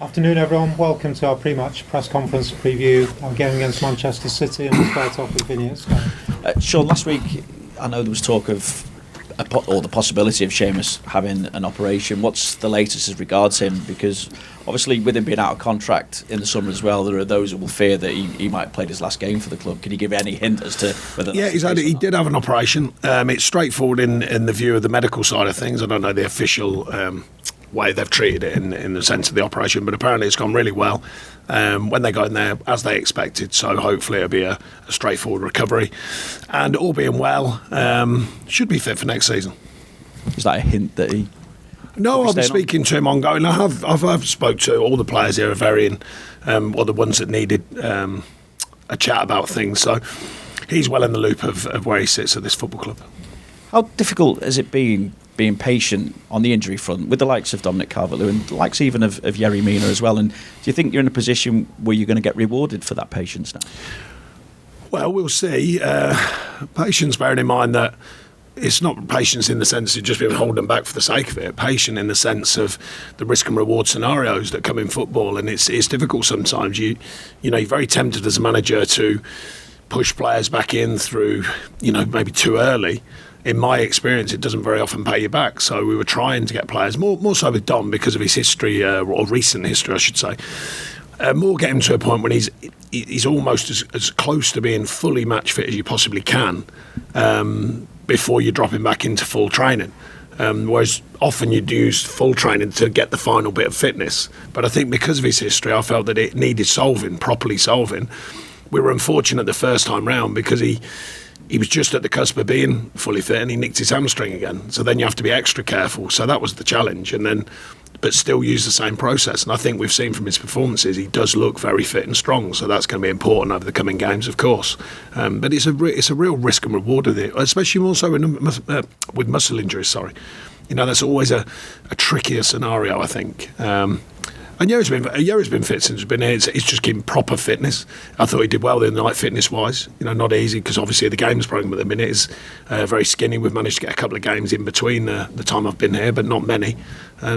Afternoon, everyone. Welcome to our pre-match press conference preview our game against Manchester City, and we'll start off with Vinny. Sean, last week I know there was talk of the possibility of Seamus having an operation. What's the latest as regards him? Because obviously with him being out of contract in the summer as well, there are those who will fear that he might have played his last game for the club. Can you give any hint as to whether he did have an operation. It's straightforward in the view of the medical side of things. I don't know the official way they've treated it in the sense of the operation, but apparently it's gone really well when they got in there as they expected, so hopefully it'll be a straightforward recovery, and all being well, should be fit for next season. Is that a hint that he... No, I've been speaking to him ongoing. I've spoke to all the players here, are varying, or the ones that needed a chat about things, so he's well in the loop of where he sits at this football club. How difficult has it been being patient on the injury front with the likes of Dominic Calvert-Lewin, the likes even of Yerry Mina as well? And do you think you're in a position where you're going to get rewarded for that patience now? Well, we'll see. Patience, bearing in mind that it's not patience in the sense of just being holding back for the sake of it. Patient in the sense of the risk and reward scenarios that come in football, and it's difficult sometimes. You're very tempted as a manager to push players back in through, maybe too early. In my experience, it doesn't very often pay you back. So we were trying to get players, more so with Dom because of his history, or recent history, I should say. More get him to a point when he's almost as close to being fully match fit as you possibly can before you drop him back into full training. Whereas often you'd use full training to get the final bit of fitness. But I think because of his history, I felt that it needed properly solving. We were unfortunate the first time round because he was just at the cusp of being fully fit and he nicked his hamstring again. So then you have to be extra careful. So that was the challenge. But still use the same process. And I think we've seen from his performances, he does look very fit and strong. So that's going to be important over the coming games, of course. But it's a real risk and reward of it, especially more so with muscle injuries. Sorry, that's always a trickier scenario, I think. And Yerry's been fit since he's been here. It's just keeping proper fitness. I thought he did well the other night, fitness-wise. Not easy because obviously the games programme at the minute is very skinny. We've managed to get a couple of games in between the time I've been here, but not many.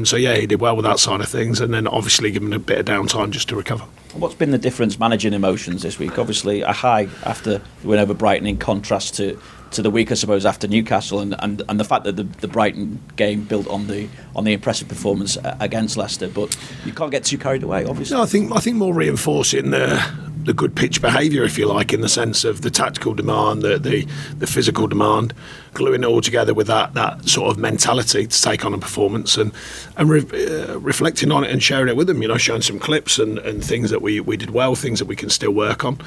So he did well with that side of things, and then obviously given a bit of downtime just to recover. What's been the difference managing emotions this week? Obviously a high after the win over Brighton in contrast to the week, I suppose, after Newcastle, and the fact that the Brighton game built on the impressive performance against Leicester, but you can't get too carried away, obviously. No, I think more reinforcing the good pitch behaviour, if you like, in the sense of the tactical demand, the physical demand, gluing it all together with that sort of mentality to take on a performance and reflecting on it and sharing it with them, showing some clips and things that we did well, things that we can still work on.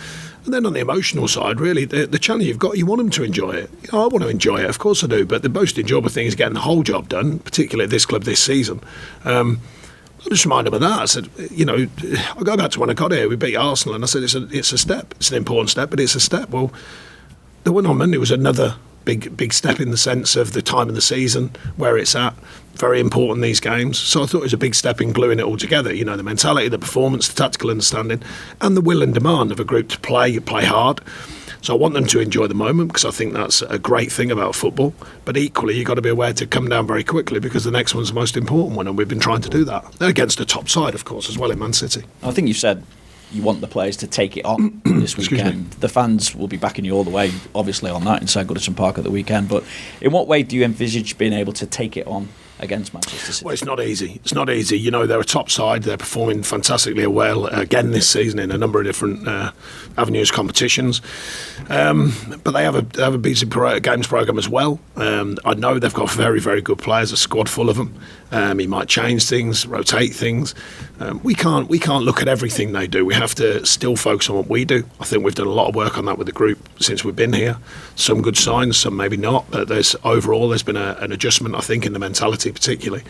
And then on the emotional side, really, the challenge you've got, you want them to enjoy it. I want to enjoy it, of course I do, but the most enjoyable thing is getting the whole job done, particularly at this club this season. I just remind them of that. I said, I go back to when I got here, we beat Arsenal, and I said it's a step. It's an important step, but it's a step. Well, the win on Monday was another big step in the sense of the time of the season, where it's at. Very important, these games. So I thought it was a big step in gluing it all together. The mentality, the performance, the tactical understanding, and the will and demand of a group to play hard. So I want them to enjoy the moment because I think that's a great thing about football. But equally, you've got to be aware to come down very quickly because the next one's the most important one, and we've been trying to do that. Against a top side, of course, as well in Man City. I think you said you want the players to take it on this weekend. The fans will be backing you all the way, obviously, on that inside Goodison Park at the weekend. But in what way do you envisage being able to take it on against Manchester City? Well, it's not easy. They're a top side. They're performing fantastically well again this season in a number of different avenues, competitions. But they have a busy games programme as well. I know they've got very, very good players, a squad full of them. He might change things, rotate things. We can't look at everything they do. We have to still focus on what we do. I think we've done a lot of work on that with the group since we've been here. Some good signs, some maybe not. But there's been an adjustment, I think, in the mentality particularly.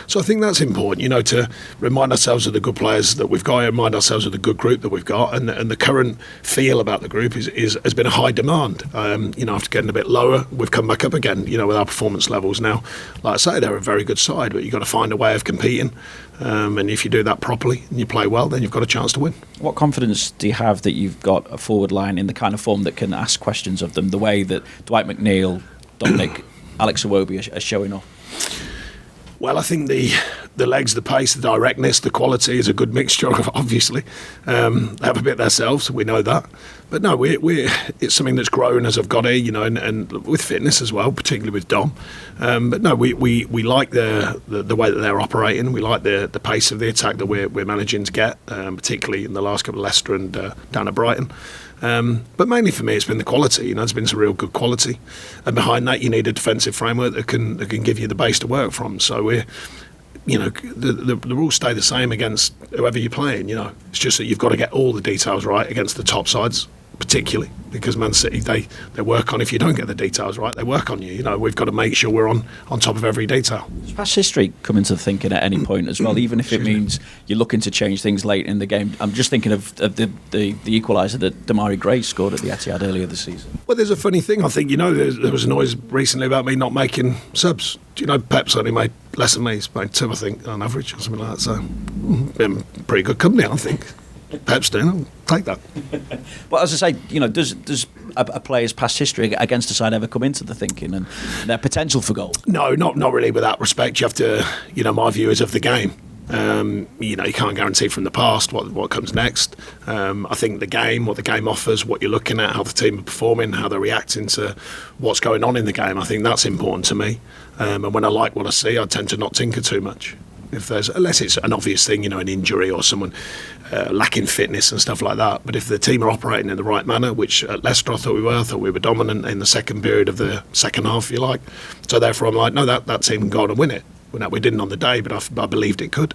So I think that's important, to remind ourselves of the good players that we've got, remind ourselves of the good group that we've got, and the current feel about the group has been a high demand. After getting a bit lower, we've come back up again, with our performance levels now. Like I say, they're a very good side, but you've got to find a way of competing. And if you do that properly and you play well, then you've got a chance to win. What confidence do you have that you've got a forward line in the kind of form that can ask questions of them, the way that Dwight McNeil, Dominic, Alex Iwobi are showing off? Well, I think the the legs, the pace, the directness, the quality is a good mixture. Obviously, they have a bit themselves. We know that, but no, it's something that's grown as I've got here, and with fitness as well, particularly with Dom. But no, we like the way that they're operating. We like the pace of the attack that we're managing to get, particularly in the last couple of Leicester and down at Brighton. But mainly for me, it's been the quality. There's been some real good quality, and behind that, you need a defensive framework that can give you the base to work from. So we're. The rules stay the same against whoever you're playing. It's just that you've got to get all the details right against the top sides, particularly because Man City they work on, if you don't get the details right, they work on you. We've got to make sure we're on top of every detail. Does past history come into thinking at any point as well, even if it means you're looking to change things late in the game? I'm just thinking of the equaliser that Damari Gray scored at the Etihad earlier this season. Well, there's a funny thing. I think there was a noise recently about me not making subs. Do you know Pep's only made less than me? He's made 2, I think, on average, or something like that. So, been pretty good company, I think. Pep's doing. I'll take that. But as I say, does a player's past history against a side ever come into the thinking and their potential for goals? No, not really. With that respect, you have to. My view is of the game. You can't guarantee from the past what comes next. I think what the game offers, what you're looking at, how the team are performing, how they're reacting to what's going on in the game, I think that's important to me. And when I like what I see, I tend to not tinker too much. Unless it's an obvious thing, an injury or someone lacking fitness and stuff like that. But if the team are operating in the right manner, which at Leicester I thought we were dominant in the second period of the second half, if you like. So therefore I'm like, no, that team can go on and win it. We didn't on the day, but I believed it could.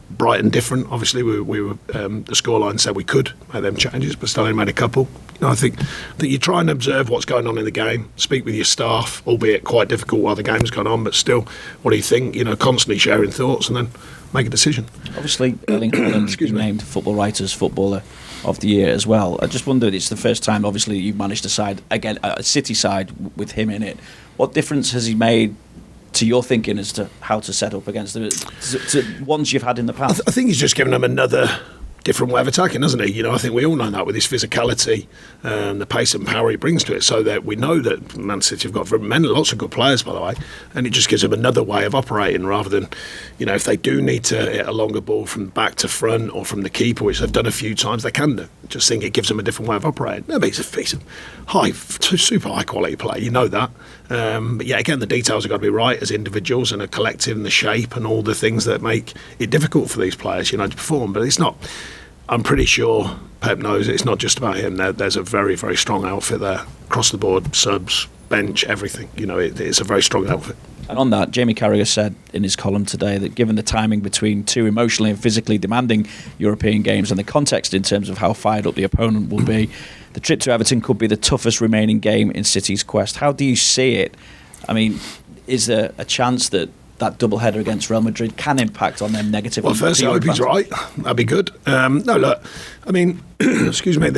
Brighton different. Obviously, we were the scoreline said we could make them changes, but still only made a couple. I think that you try and observe what's going on in the game, speak with your staff, albeit quite difficult while the game's gone on, but still, what do you think? Constantly sharing thoughts and then make a decision. Obviously, Erling Haaland been named Football Writers Footballer of the Year as well. I just wondered, it's the first time, obviously, you've managed a side again, a City side with him in it. What difference has he made to your thinking as to how to set up against the ones you've had in the past? I think he's just given them another different way of attacking, hasn't he? I think we all know that with his physicality and the pace and power he brings to it, so that we know that Man City have got lots of good players, by the way, and it just gives them another way of operating rather than, if they do need to hit a longer ball from back to front or from the keeper, which they've done a few times, they can do. I just think it gives them a different way of operating. No, but he's a super high quality player, you know that. But yeah, again, the details have got to be right as individuals and a collective and the shape and all the things that make it difficult for these players, to perform. But it's not. I'm pretty sure Pep knows it's not just about him. There's a very, very strong outfit there, across the board, subs, bench, everything. It's a very strong outfit. And on that, Jamie Carragher said in his column today that given the timing between two emotionally and physically demanding European games and the context in terms of how fired up the opponent will be, the trip to Everton could be the toughest remaining game in City's quest. How do you see it? I mean, is there a chance that double-header against Real Madrid can impact on them negatively? Well, first, I hope he's right. That'd be good. No, look, I mean, excuse me,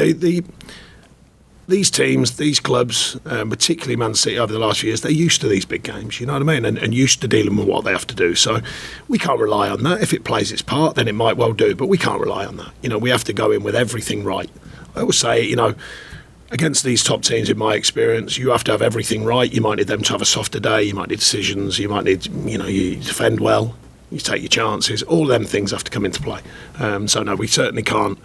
these teams, these clubs, particularly Man City over the last few years, they're used to these big games, you know what I mean, and used to dealing with what they have to do. So we can't rely on that. If it plays its part, then it might well do, but we can't rely on that. We have to go in with everything right. I always say, against these top teams, in my experience, you have to have everything right. You might need them to have a softer day. You might need decisions. You might need, you defend well. You take your chances. All them things have to come into play. So no, we certainly can't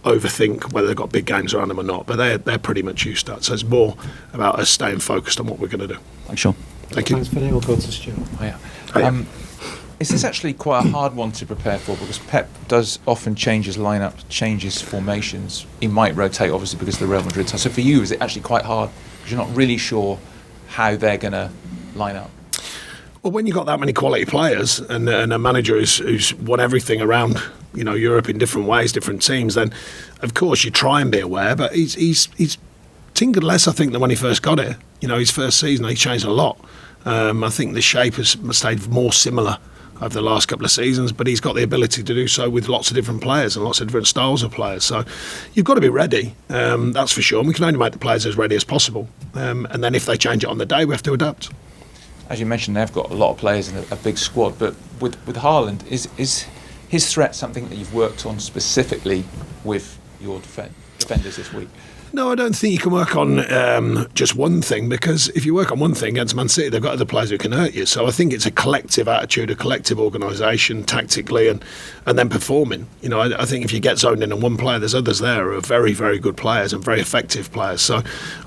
overthink whether they've got big games around them or not. But they're pretty much used to that. So it's more about us staying focused on what we're going to do. Thanks, Sean. Thank you. Thanks, Vinny. We'll go to Stuart. Oh, yeah. Is this actually quite a hard one to prepare for? Because Pep does often change his lineup, changes formations. He might rotate, obviously, because of the Real Madrid side. So for you, is it actually quite hard because you're not really sure how they're going to line up? Well, when you've got that many quality players and a manager who's won everything around, Europe in different ways, different teams, then of course you try and be aware. But he's tinkered less, I think, than when he first got here. His first season, he changed a lot. I think the shape has stayed more similar over the last couple of seasons, but he's got the ability to do so with lots of different players and lots of different styles of players. So you've got to be ready, that's for sure. And we can only make the players as ready as possible. And then if they change it on the day, we have to adapt. As you mentioned, they've got a lot of players in a big squad, but with Haaland, is his threat something that you've worked on specifically with your defenders this week? No, I don't think you can work on just one thing, because if you work on one thing against Man City, they've got other players who can hurt you. So I think it's a collective attitude, a collective organisation, tactically, and then performing. You know, I think if you get zoned in on one player, there's others there who are very, very good players and very effective players. So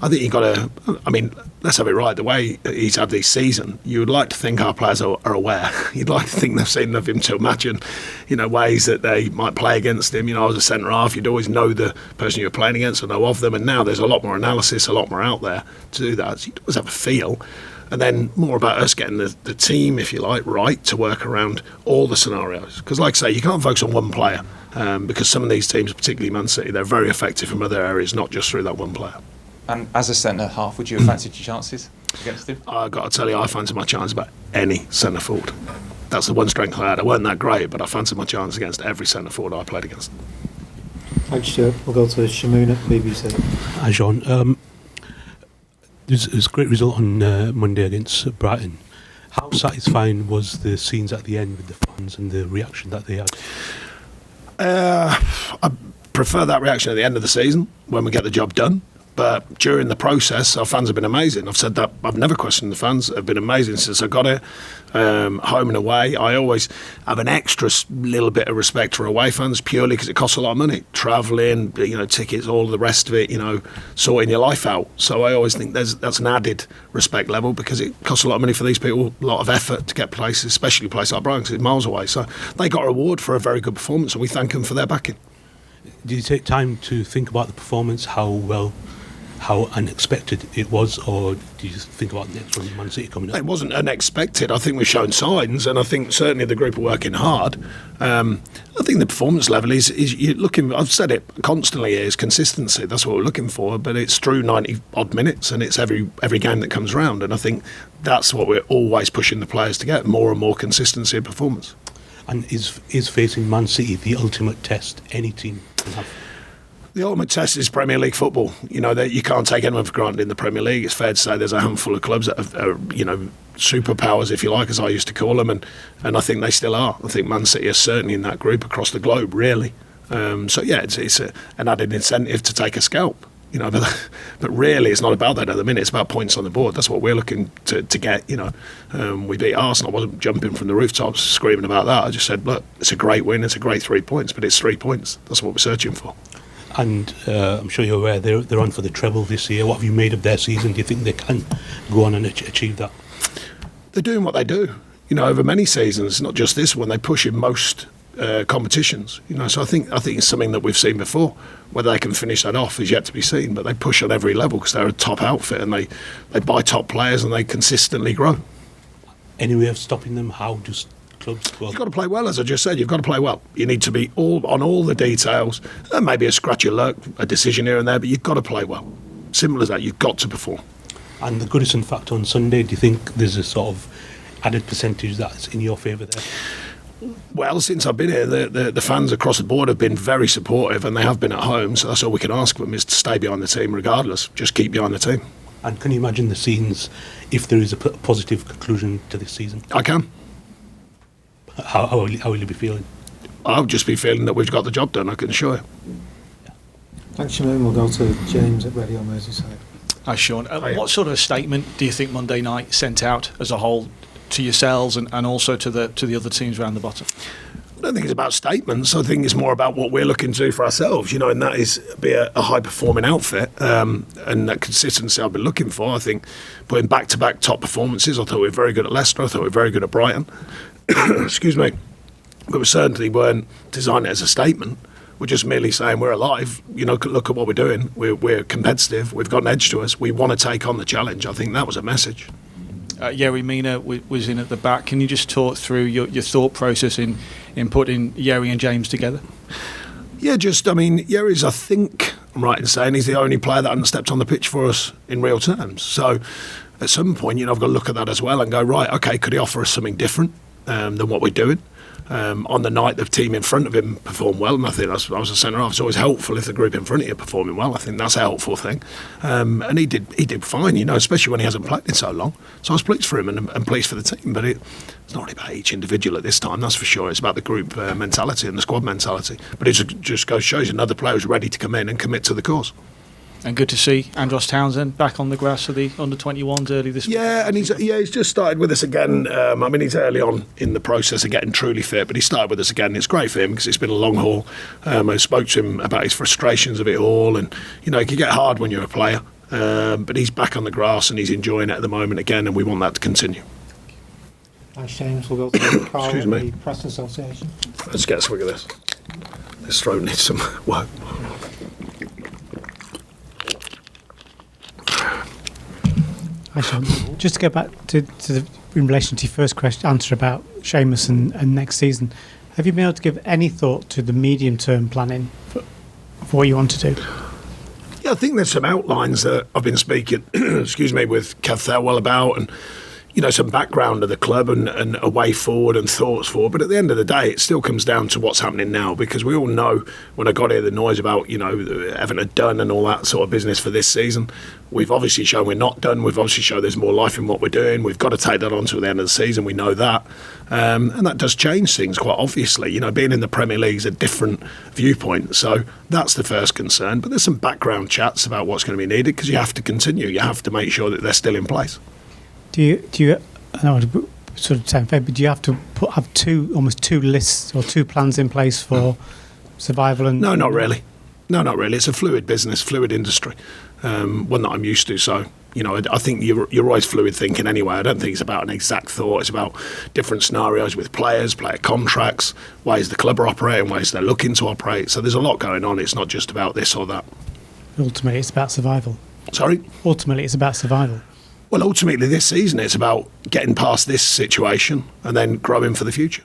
I think you've got to, I mean, let's have it right. The way he's had this season, you would like to think our players are aware. You'd like to think they've seen enough of him to imagine, you know, ways that they might play against him. You know, as a centre half, you'd always know the person you're playing against or know of them. And now there's a lot more analysis, a lot more out there to do that. So you always have a feel. And then more about us getting the team, if you like, right to work around all the scenarios. Because like I say, you can't focus on one player because some of these teams, particularly Man City, they're very effective from other areas, not just through that one player. And as a centre half, would you have fancied your chances against him? I've got to tell you, I fancy my chance about any centre forward. That's the one strength I had. I weren't that great, but I fancied my chance against every centre forward I played against. Thanks, Stuart. We'll go to Shamoon at BBC. Hi, Sean. It was a great result on Monday against Brighton. How satisfying was the scenes at the end with the fans and the reaction that they had? I prefer that reaction at the end of the season when we get the job done. But during the process, our fans have been amazing. I've said that. I've never questioned the fans. They've been amazing since I got here. Home and away, I always have an extra little bit of respect for away fans, purely because it costs a lot of money. Travelling, you know, tickets, all the rest of it, you know, sorting your life out. So I always think that's an added respect level, because it costs a lot of money for these people, a lot of effort to get places, especially a place like Brighton, because it's miles away. So they got a reward for a very good performance, and we thank them for their backing. Did you take time to think about the performance, how unexpected it was, or do you think about the next one, Man City coming up? It wasn't unexpected. I think we've shown signs, and I think certainly the group are working hard. I think the performance level is you're looking. I've said it constantly. Is consistency. That's what we're looking for. But it's through 90 odd minutes, and it's every game that comes round. And I think that's what we're always pushing the players to get, more and more consistency of performance. And is facing Man City the ultimate test any team can have? The ultimate test is Premier League football. You know, that you can't take anyone for granted in the Premier League. It's fair to say there's a handful of clubs that are you know, superpowers, if you like, as I used to call them, and I think they still are. I think Man City are certainly in that group across the globe, really. So yeah, it's an added incentive to take a scalp. You know, but really, it's not about that at the minute. It's about points on the board. That's what we're looking to get. You know, we beat Arsenal. I wasn't jumping from the rooftops screaming about that. I just said, look, it's a great win. It's a great 3 points, but it's 3 points. That's what we're searching for. And I'm sure you're aware they're on for the treble this year. What have you made of their season? Do you think they can go on and achieve that? They're doing what they do. You know, over many seasons, not just this one. They push in most competitions. You know, so I think it's something that we've seen before. Whether they can finish that off is yet to be seen. But they push on every level because they're a top outfit, and they buy top players, and they consistently grow. Any way of stopping them? How does clubs? Well, you've got to play well, as I just said. You've got to play well. You need to be all the details. Maybe a scratch of luck, a decision here and there, but you've got to play well. Simple as that. You've got to perform. And the Goodison factor on Sunday, do you think there's a sort of added percentage that's in your favour there? Well, since I've been here, the fans across the board have been very supportive, and they have been at home, so that's all we can ask of them, is to stay behind the team regardless. Just keep behind the team. And can you imagine the scenes if there is a positive conclusion to this season? I can. How will you be feeling? I'll just be feeling that we've got the job done, I can assure you. Thanks, Shamoon. We'll go to James at Radio Merseyside. Hi, Sean. Hiya. What sort of statement do you think Monday night sent out as a whole to yourselves and also to the other teams around the bottom? I don't think it's about statements. I think it's more about what we're looking to do for ourselves, you know, and that is be a high-performing outfit, and that consistency I've been looking for. I think putting back-to-back top performances, I thought we were very good at Leicester, I thought we were very good at Brighton. Excuse me. But we certainly weren't designing it as a statement. We're just merely saying we're alive. You know, look at what we're doing. We're competitive. We've got an edge to us. We want to take on the challenge. I think that was a message. Yerry Mina was in at the back. Can you just talk through your thought process in putting Yerry and James together? Yeah, Yerry's, I think I'm right in saying, he's the only player that hasn't stepped on the pitch for us in real terms. So at some point, you know, I've got to look at that as well and go, right, okay, could he offer us something different than what we're doing? On the night, the team in front of him performed well, and I think I was a centre half. It's always helpful if the group in front of you are performing well. I think that's a helpful thing, and he did fine, you know, especially when he hasn't played in so long. So I was pleased for him and pleased for the team. But it's not really about each individual at this time, that's for sure. It's about the group mentality and the squad mentality. But it just shows another player who's ready to come in and commit to the cause. And good to see Andros Townsend back on the grass for the under-21s early this week. Yeah, and he's just started with us again. I mean, he's early on in the process of getting truly fit, but he started with us again. It's great for him because it's been a long haul. I spoke to him about his frustrations of it all, and it can get hard when you're a player. But he's back on the grass and he's enjoying it at the moment again, and we want that to continue. Thanks, James. We'll go to Carl Excuse in me. the Press Association. Let's get a swig of this. This throat needs some work. Hi, Sean. Just to go back to in relation to your first answer about Seamus and next season, have you been able to give any thought to the medium-term planning for what you want to do? Yeah, I think there's some outlines that I've been speaking, excuse me, with Kev Thelwell about, and some background of the club and a way forward and thoughts forward. But at the end of the day, it still comes down to what's happening now, because we all know when I got here the noise about Everton are done and all that sort of business for this season. We've obviously shown we're not done. We've obviously shown there's more life in what we're doing. We've got to take that on to the end of the season. We know that, and that does change things quite obviously. Being in the Premier League is a different viewpoint, so that's the first concern. But there's some background chats about what's going to be needed, because you have to continue. You have to make sure that they're still in place. Do you? I don't want to sort of sound fair, but do you have to have almost two lists or two plans in place for survival? And no, not really. No, not really. It's a fluid business, fluid industry, one that I'm used to. So I think you're always fluid thinking anyway. I don't think it's about an exact thought. It's about different scenarios with players, player contracts, ways the club are operating, ways they're looking to operate. So there's a lot going on. It's not just about this or that. Ultimately, it's about survival. Sorry? Ultimately, it's about survival. Well, ultimately, this season, it's about getting past this situation and then growing for the future.